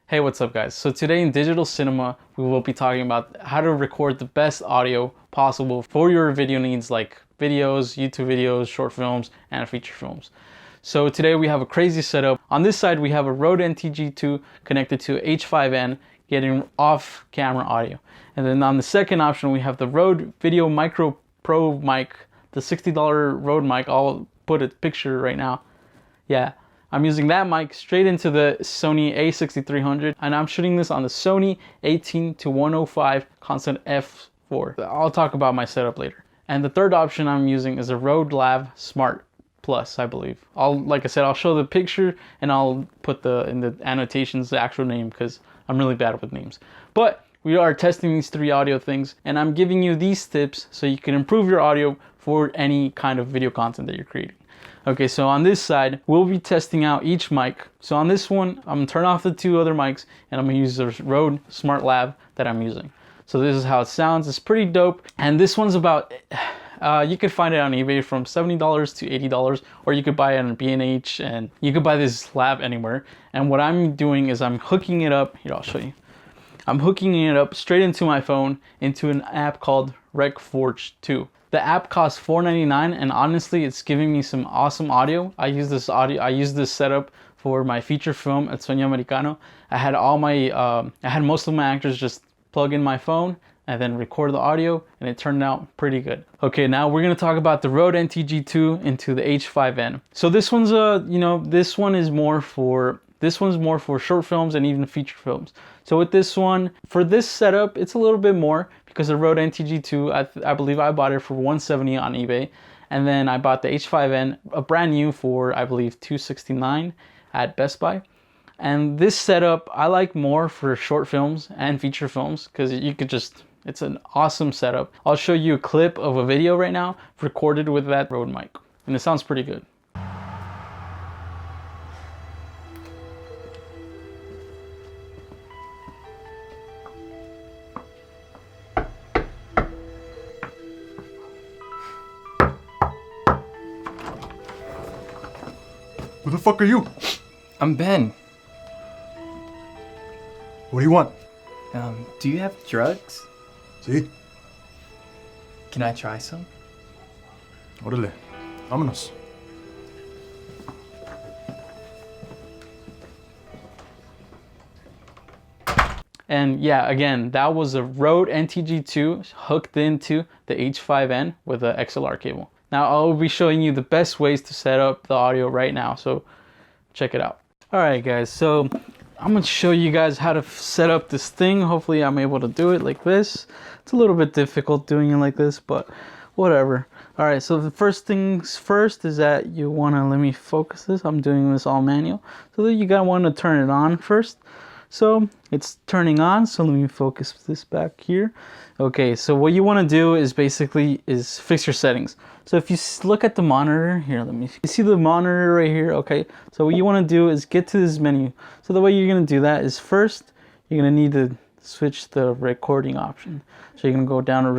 Hey, what's up guys? So today in digital cinema, we will be talking about how to record the best audio possible for your video needs like videos, YouTube videos, short films, and feature films. So today we have a crazy setup. On this side, we have a Rode NTG2 connected to H5N, getting off-camera audio. And then on the second option, we have the Rode Video Micro Pro mic, the $60 Rode mic. I'll put a picture right now. Yeah. I'm using that mic straight into the Sony a6300, and I'm shooting this on the Sony 18-105 constant f4. I'll talk about my setup later. And the third option I'm using is a Rode Lav Smart Plus, I believe. Like I said, I'll show the picture and I'll put in the annotations the actual name because I'm really bad with names. But we are testing these three audio things, and I'm giving you these tips so you can improve your audio for any kind of video content that you're creating. Okay, so on this side, we'll be testing out each mic. So on this one, I'm gonna turn off the two other mics and I'm gonna use the Rode Smart Lav that I'm using. So this is how it sounds. It's pretty dope. And this one's about, you could find it on eBay from $70 to $80, or you could buy it on B&H, and you could buy this Lav anywhere. And what I'm doing is I'm hooking it up. Here, I'll show you. I'm hooking it up straight into my phone into an app called RecForge 2. The app costs $4.99, and honestly, it's giving me some awesome audio. I use this setup for my feature film at Sueño Americano. I had most of my actors just plug in my phone and then record the audio, and it turned out pretty good. Okay, now we're gonna talk about the Rode NTG2 into the H5N. So this one's this one's more for short films and even feature films. So with this one, for this setup, it's a little bit more because the Rode NTG2, I believe I bought it for $170 on eBay. And then I bought the H5N, a brand new for, I believe, $269 at Best Buy. And this setup, I like more for short films and feature films because it's an awesome setup. I'll show you a clip of a video right now recorded with that Rode mic. And it sounds pretty good. Who the fuck are you? I'm Ben. What do you want? Do you have drugs? Sí. Can I try some? Órale. Vámonos. And yeah, again, that was a Rode NTG2 hooked into the H5N with an XLR cable. Now I'll be showing you the best ways to set up the audio right now, so check it out. All right guys, so I'm gonna show you guys how to set up this thing. Hopefully I'm able to do it like this. It's a little bit difficult doing it like this, but whatever. All right, so the first things first is that you wanna, let me focus this. I'm doing this all manual. So that you gotta wanna turn it on first. So it's turning on, so let me focus this back here. Okay, so what you want to do is basically fix your settings. So if you look at the monitor here, you see the monitor right here. Okay, so what you want to do is get to this menu. So the way you're going to do that is first you're going to need to switch the recording option. So you're going to go down to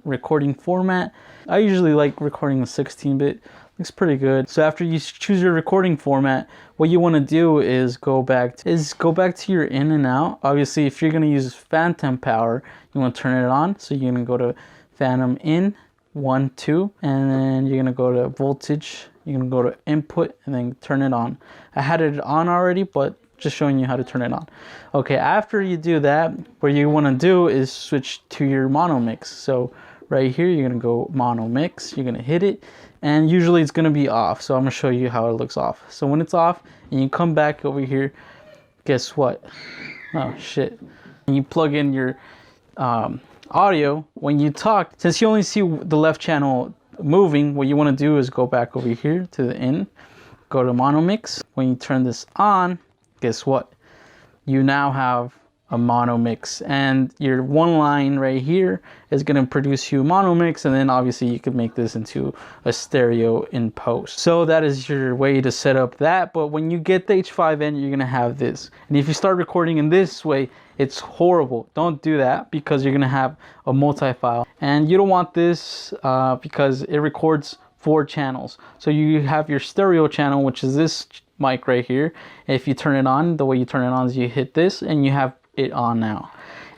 recording format. I usually like recording with 16-bit. Looks pretty good. So after you choose your recording format, what you want to do is go back to your in and out. Obviously, if you're going to use phantom power, you want to turn it on. So you're going to go to phantom in 1, 2, and then you're going to go to voltage. You're going to go to input and then turn it on. I had it on already, but just showing you how to turn it on. Okay, after you do that, what you want to do is switch to your mono mix. So right here, you're going to go mono mix. You're going to hit it. And usually it's going to be off, so I'm going to show you how it looks off. So when it's off and you come back over here, guess what? Oh shit. And you plug in your audio. When you talk, since you only see the left channel moving, what you want to do is go back over here to the in, go to mono mix. When you turn this on, guess what? You now have a mono mix, and your one line right here is going to produce you a mono mix, and then obviously you could make this into a stereo in post. So that is your way to set up that. But when you get the H5N, you're going to have this, and if you start recording in this way, it's horrible. Don't do that because you're going to have a multi-file, and you don't want this because it records 4 channels. So you have your stereo channel, which is this mic right here. If you turn it on, the way you turn it on is you hit this and you have it on now.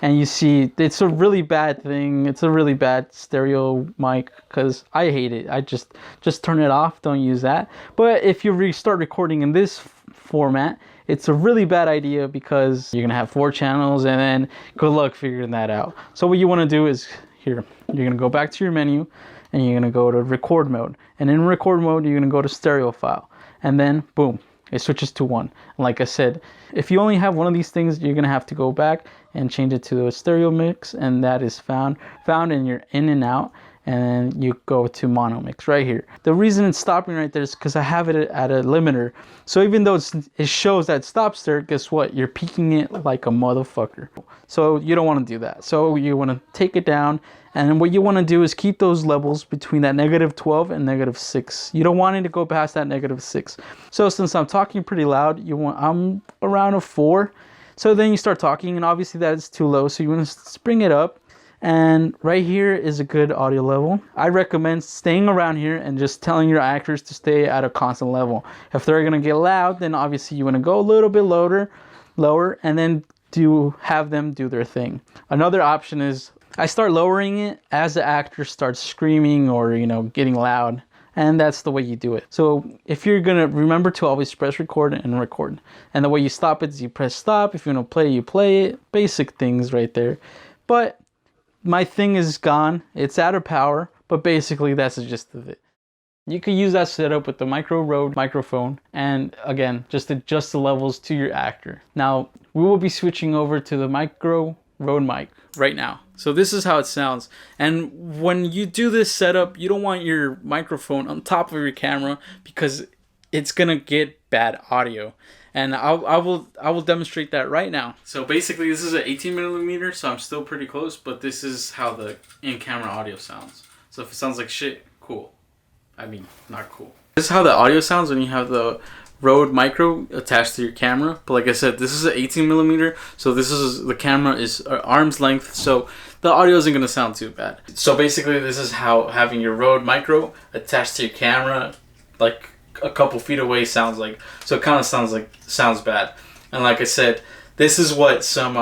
And you see, it's a really bad thing. It's a really bad stereo mic because I hate it. I just turn it off. Don't use that. But if you start recording in this format, it's a really bad idea because you're going to have 4 channels and then good luck figuring that out. So what you want to do is here, you're going to go back to your menu and you're going to go to record mode. And in record mode, you're going to go to stereo file. And then boom, it switches to 1. And like I said, if you only have one of these things, you're going to have to go back and change it to a stereo mix, and that is found in your in and out, and then you go to mono mix right here. The reason it's stopping right there is because I have it at a limiter. So even though it shows that it stops there, guess what? You're peaking it like a motherfucker. So you don't want to do that. So you want to take it down, and then what you want to do is keep those levels between that -12 and -6. You don't want it to go past that -6. So since I'm talking pretty loud, I'm around a 4. So then you start talking, and obviously that is too low, so you want to bring it up. And right here is a good audio level. I recommend staying around here and just telling your actors to stay at a constant level. If they're going to get loud, then obviously you want to go a little bit lower, and then have them do their thing. Another option is I start lowering it as the actor starts screaming or, getting loud. And that's the way you do it. So if you're gonna remember to always press record and record. And the way you stop it is you press stop. If you wanna play, you play it. Basic things right there. But my thing is gone. It's out of power, but basically that's the gist of it. You could use that setup with the micro Rode microphone, and again, just adjust the levels to your actor. Now, we will be switching over to the micro Rode mic right now. So this is how it sounds. And when you do this setup, you don't want your microphone on top of your camera because it's gonna get bad audio. And I will demonstrate that right now. So basically this is an 18mm, so I'm still pretty close, but this is how the in-camera audio sounds. So if it sounds like shit, cool. I mean, not cool. This is how the audio sounds when you have the Rode micro attached to your camera. But like I said, this is an 18mm, so the camera is arm's length, so the audio isn't gonna sound too bad. So basically this is how having your Rode micro attached to your camera like a couple feet away sounds like. So it kind of sounds bad. And like I said, this is what some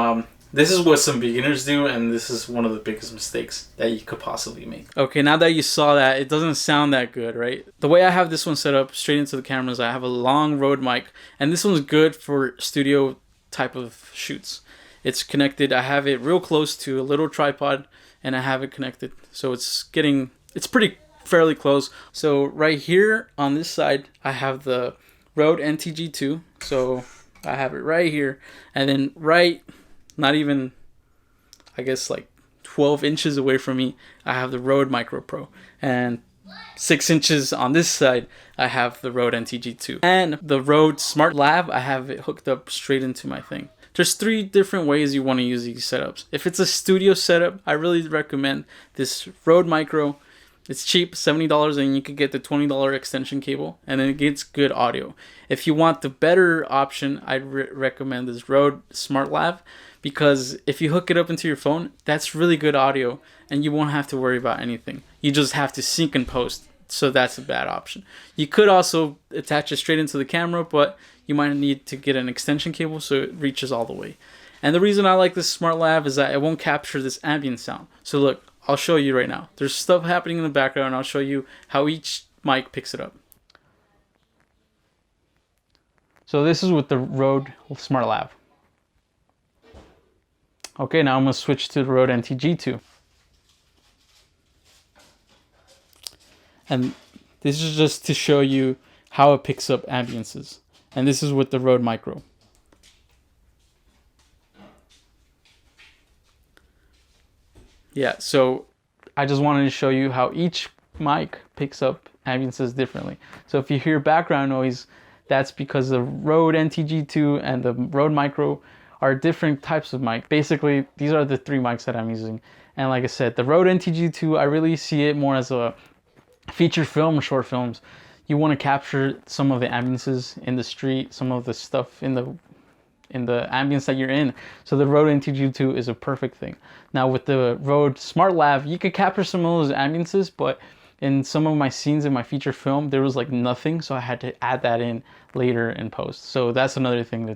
beginners do, and this is one of the biggest mistakes that you could possibly make. Okay, now that you saw that, it doesn't sound that good, right? The way I have this one set up straight into the cameras, I have a long Rode mic, and this one's good for studio type of shoots. It's connected, I have it real close to a little tripod, and I have it connected. So it's pretty fairly close. So right here on this side, I have the Rode NTG2. So I have it right here, and then not even, I guess, like 12 inches away from me, I have the Rode Micro Pro. And 6 inches on this side, I have the Rode NTG2. And the Rode Smart Lav, I have it hooked up straight into my thing. There's 3 different ways you want to use these setups. If it's a studio setup, I really recommend this Rode Micro. It's cheap, $70, and you could get the $20 extension cable, and then it gets good audio. If you want the better option, I'd recommend this Rode Smart Lav, because if you hook it up into your phone, that's really good audio, and you won't have to worry about anything. You just have to sync and post, so that's a bad option. You could also attach it straight into the camera, but you might need to get an extension cable so it reaches all the way. And the reason I like this Smart Lav is that it won't capture this ambient sound. So look, I'll show you right now. There's stuff happening in the background, and I'll show you how each mic picks it up. So this is with the Rode Smart Lav. Okay, now I'm going to switch to the Rode NTG2. And this is just to show you how it picks up ambiances. And this is with the Rode Micro. Yeah, so I just wanted to show you how each mic picks up ambiances differently. So if you hear background noise, that's because the Rode NTG2 and the Rode Micro are different types of mic. Basically, these are the 3 mics that I'm using. And like I said, the Rode NTG2, I really see it more as a feature film or short films. You want to capture some of the ambiances in the street, some of the stuff in the ambience that you're in. So the Rode NTG2 is a perfect thing. Now with the Rode Smart Lav, you could capture some of those ambiances, but In some of my scenes in my feature film, there was like nothing, so I had to add that in later in post. So that's another thing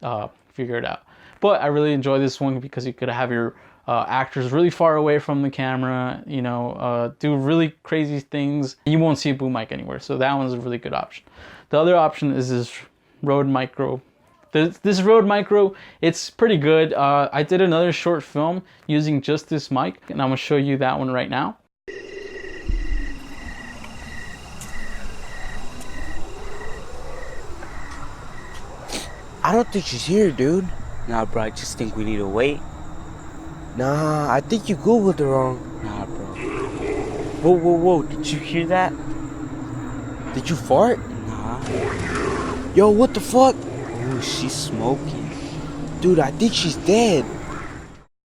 to figure it out. But I really enjoy this one because you could have your actors really far away from the camera, you know, do really crazy things. You won't see a boom mic anywhere, so that one's a really good option. The other option is this Rode Micro. This Rode Micro, it's pretty good. I did another short film using just this mic, and I'm gonna show you that one right now. I don't think she's here, dude. Nah, bro, I just think we need to wait. Nah, I think you Googled her wrong. Nah, bro. Whoa, did you hear that? Did you fart? Nah. Yo, what the fuck? Ooh, she's smoking. Dude, I think she's dead.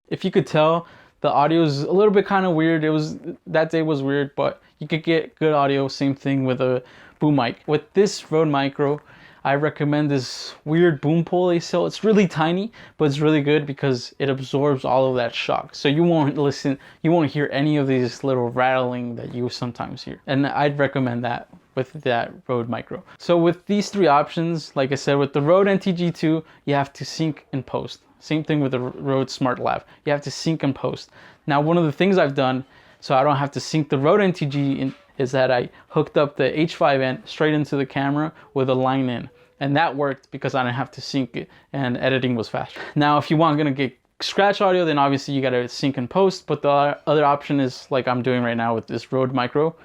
If you could tell, the audio is a little bit kind of weird. That day was weird, but you could get good audio. Same thing with a boom mic. With this Rode Micro, I recommend this weird boom pole they sell. It's really tiny, but it's really good because it absorbs all of that shock. So you won't hear any of these little rattling that you sometimes hear. And I'd recommend that with that Rode Micro. So with these three options, like I said, with the Rode NTG2, you have to sync and post. Same thing with the Rode Smart Lav. You have to sync and post. Now, one of the things I've done, so I don't have to sync the Rode NTG is that I hooked up the H5N straight into the camera with a line in. And that worked because I didn't have to sync it and editing was faster. Now, if you want to get scratch audio, then obviously you got to sync and post. But the other option is like I'm doing right now with this Rode Micro.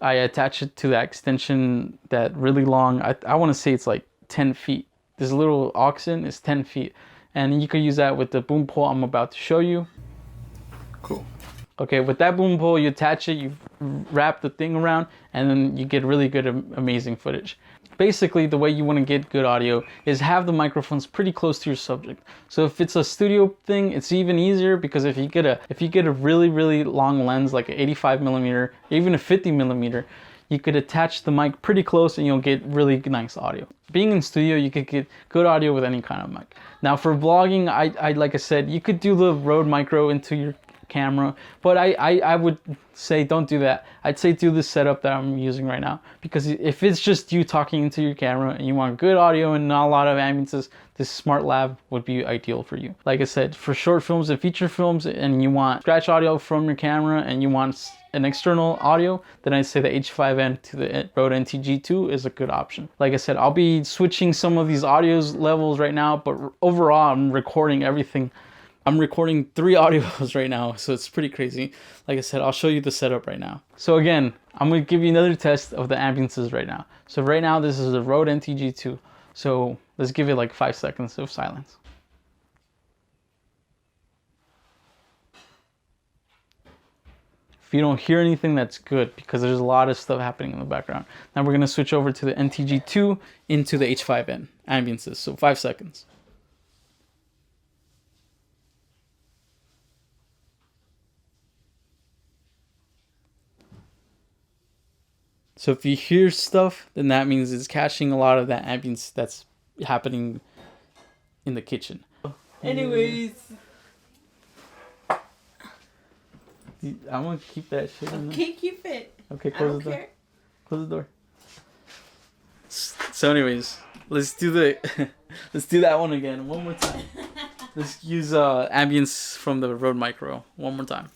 I attach it to that extension, that really long, I want to say it's like 10 feet. This little aux in is 10 feet. And you could use that with the boom pole I'm about to show you. Cool. Okay, with that boom pole, you attach it, you wrap the thing around, and then you get really good, amazing footage. Basically, the way you want to get good audio is have the microphones pretty close to your subject. So if it's a studio thing, it's even easier because if you get a really long lens, like an 85mm, even a 50mm, you could attach the mic pretty close and you'll get really nice audio. Being in studio, you could get good audio with any kind of mic. Now for vlogging, I like I said, you could do the Rode Micro into your camera, but I would say don't do that. I'd say do the setup that I'm using right now, because if it's just you talking into your camera and you want good audio and not a lot of ambiances, this Smart Lav would be ideal for you. Like I said, for short films and feature films, and you want scratch audio from your camera and you want an external audio, then I'd say the H5N to the Rode NTG2 is a good option. Like I said, I'll be switching some of these audio levels right now, but overall I'm recording everything. I'm recording 3 audios right now, so it's pretty crazy. Like I said, I'll show you the setup right now. So again, I'm going to give you another test of the ambiances right now. So right now, this is the Rode NTG2. So let's give it like 5 seconds of silence. If you don't hear anything, that's good, because there's a lot of stuff happening in the background. Now we're going to switch over to the NTG2 into the H5N ambiances. So 5 seconds. So if you hear stuff, then that means it's catching a lot of that ambience that's happening in the kitchen. Anyways. I'm gonna keep that shit in there. Okay, keep it. Okay, I close don't the door. care. Close the door. So anyways, let's do let's do that one again. One more time. Let's use ambience from the Rode Micro. One more time.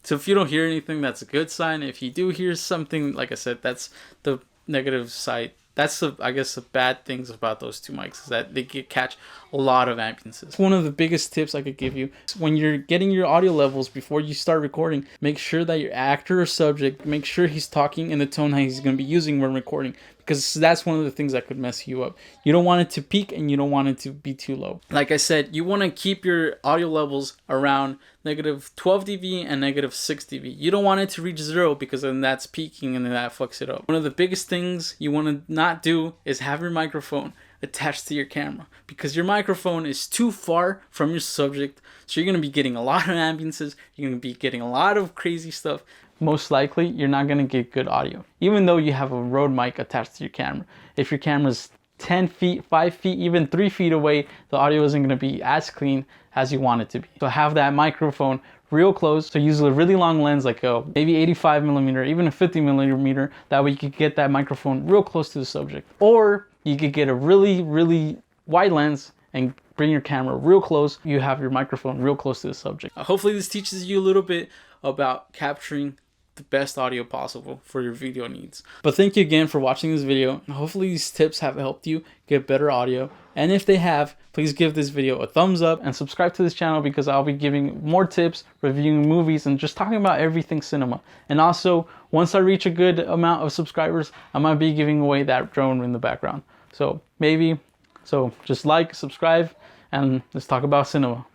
So if you don't hear anything, that's a good sign. If you do hear something, like I said, that's the negative side. That's I guess the bad things about those two mics is that they catch a lot of ambiances. One of the biggest tips I could give you is when you're getting your audio levels before you start recording, make sure that your actor or subject, make sure he's talking in the tone that he's going to be using when recording, because that's one of the things that could mess you up. You don't want it to peak and you don't want it to be too low. Like I said, you want to keep your audio levels around negative 12 dB and negative 6 dB. You don't want it to reach 0, because then that's peaking and then that fucks it up. One of the biggest things you want to not do is have your microphone attached to your camera, because your microphone is too far from your subject, so you're going to be getting a lot of ambiances, you're going to be getting a lot of crazy stuff. Most likely you're not going to get good audio, even though you have a Rode mic attached to your camera. If your camera's 10 feet, 5 feet, even 3 feet away, the audio isn't going to be as clean as you want it to be. So have that microphone real close. So use a really long lens, like a maybe 85 millimeter, even a 50 millimeter. That way you could get that microphone real close to the subject. Or you could get a really wide lens and bring your camera real close. You have your microphone real close to the subject. Hopefully this teaches you a little bit about capturing the best audio possible for your video needs. But thank you again for watching this video. Hopefully these tips have helped you get better audio. And if they have, please give this video a thumbs up and subscribe to this channel, because I'll be giving more tips, reviewing movies, and just talking about everything cinema. And also, once I reach a good amount of subscribers, I might be giving away that drone in the background. So just like, subscribe, and let's talk about cinema.